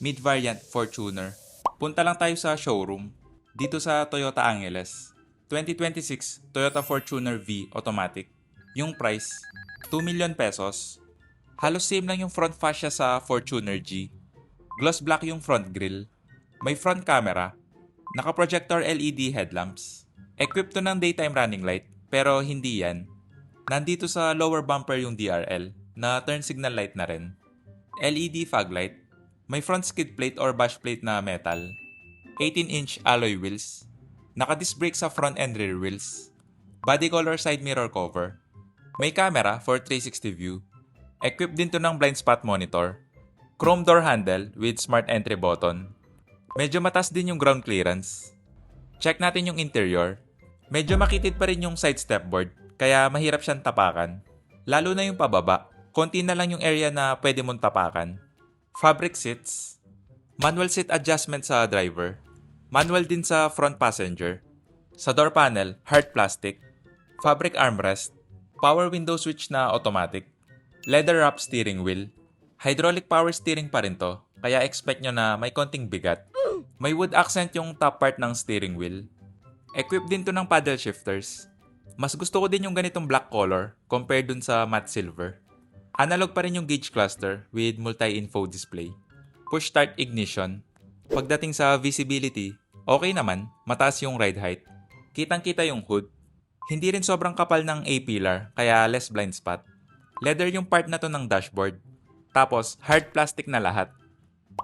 mid-variant Fortuner. Punta lang tayo sa showroom, dito sa Toyota Angeles. 2026 Toyota Fortuner V Automatic. Yung price, 2 million pesos. Halos same lang yung front fascia sa Fortuner G. Gloss black yung front grille. May front camera. Naka-projector LED headlamps. Equipped to ng daytime running light, pero hindi yan. Nandito sa lower bumper yung DRL, na turn signal light na rin. LED fog light. May front skid plate or bash plate na metal. 18-inch alloy wheels. Naka-disc brake sa front and rear wheels. Body color side mirror cover. May camera for 360 view. Equipped din to ng blind spot monitor. Chrome door handle with smart entry button. Medyo mataas din yung ground clearance. Check natin yung interior. Medyo makitid pa rin yung side stepboard, kaya mahirap siyang tapakan. Lalo na yung pababa, konti na lang yung area na pwede mong tapakan. Fabric seats. Manual seat adjustment sa driver. Manual din sa front passenger. Sa door panel, hard plastic. Fabric armrest. Power window switch na automatic. Leather wrap steering wheel. Hydraulic power steering pa rin to, kaya expect nyo na may konting bigat. May wood accent yung top part ng steering wheel. Equipped din to ng paddle shifters. Mas gusto ko din yung ganitong black color compared dun sa matte silver. Analog pa rin yung gauge cluster with multi-info display. Push start ignition. Pagdating sa visibility, okay naman, mataas yung ride height. Kitang-kita yung hood. Hindi rin sobrang kapal ng A-pillar, kaya less blind spot. Leather yung part na to ng dashboard. Tapos, hard plastic na lahat.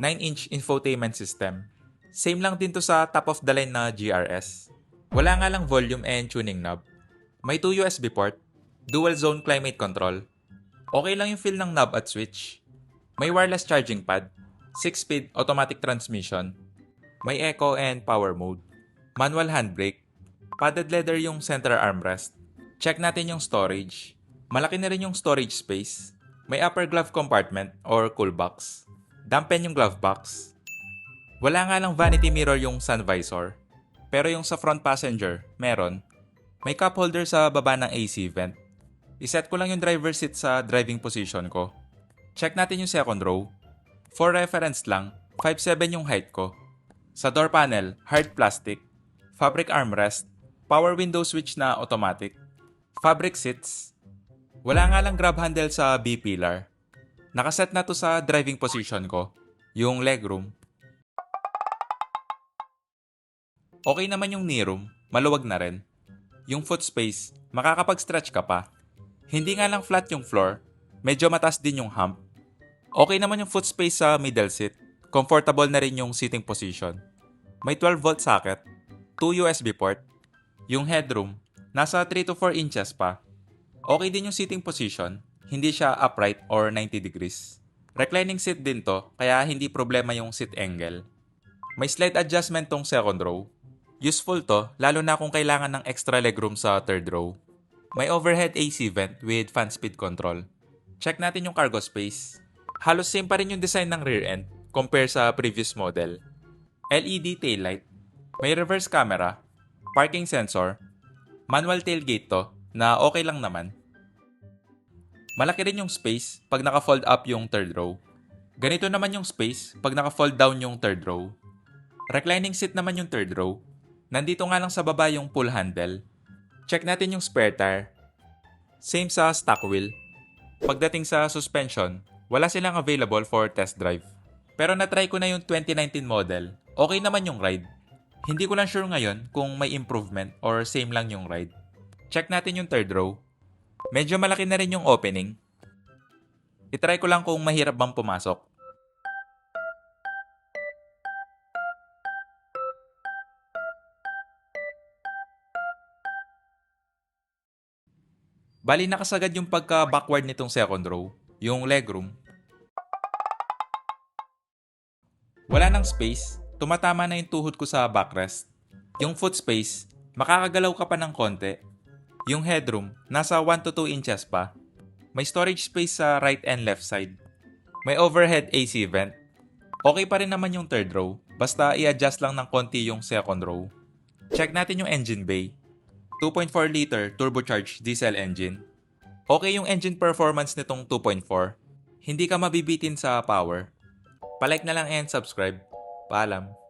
9-inch infotainment system. Same lang din to sa top of the line na GRS. Wala nga lang volume and tuning knob. May 2 USB port, dual zone climate control. Okay lang yung feel ng knob at switch. May wireless charging pad, 6-speed automatic transmission. May eco and power mode. Manual handbrake. Padded leather yung center armrest. Check natin yung storage. Malaki na rin yung storage space. May upper glove compartment or cool box. Dampen yung glove box. Wala nga lang vanity mirror yung sun visor. Pero yung sa front passenger, meron. May cup holder sa baba ng AC vent. Iset ko lang yung driver seat sa driving position ko. Check natin yung second row. For reference lang, 5'7 yung height ko. Sa door panel, hard plastic. Fabric armrest. Power window switch na automatic. Fabric seats. Wala nga lang grab handle sa B-pillar. Nakaset na to sa driving position ko, yung legroom. Okay naman yung knee room, maluwag na rin. Yung foot space, makakapag-stretch ka pa. Hindi nga lang flat yung floor, medyo mataas din yung hump. Okay naman yung foot space sa middle seat, comfortable na rin yung seating position. May 12-volt socket, 2 USB port. Yung headroom, nasa 3 to 4 inches pa. Okay din yung seating position, hindi siya upright or 90 degrees. Reclining seat din to, kaya hindi problema yung seat angle. May slide adjustment tong second row. Useful to, lalo na kung kailangan ng extra legroom sa third row. May overhead AC vent with fan speed control. Check natin yung cargo space. Halos same pa rin yung design ng rear end compare sa previous model. LED taillight. May reverse camera. Parking sensor. Manual tailgate to, na okay lang naman. Malaki rin yung space pag naka-fold up yung third row. Ganito naman yung space pag naka-fold down yung third row. Reclining seat naman yung third row. Nandito nga lang sa baba yung pull handle. Check natin yung spare tire. Same sa stock wheel. Pagdating sa suspension, wala silang available for test drive. Pero na-try ko na yung 2019 model. Okay naman yung ride. Hindi ko lang sure ngayon kung may improvement or same lang yung ride. Check natin yung third row. Medyo malaki na rin yung opening. I-try ko lang kung mahirap bang pumasok. Bali nakasagad yung pagka-backward nitong second row, yung legroom. Wala nang space, tumatama na yung tuhod ko sa backrest. Yung foot space, makakagalaw ka pa ng konti. Yung headroom, nasa 1 to 2 inches pa. May storage space sa right and left side. May overhead AC vent. Okay pa rin naman yung third row, basta i-adjust lang ng konti yung second row. Check natin yung engine bay. 2.4 liter turbocharged diesel engine. Okay yung engine performance nitong 2.4. Hindi ka mabibitin sa power. Palike na lang and subscribe. Paalam.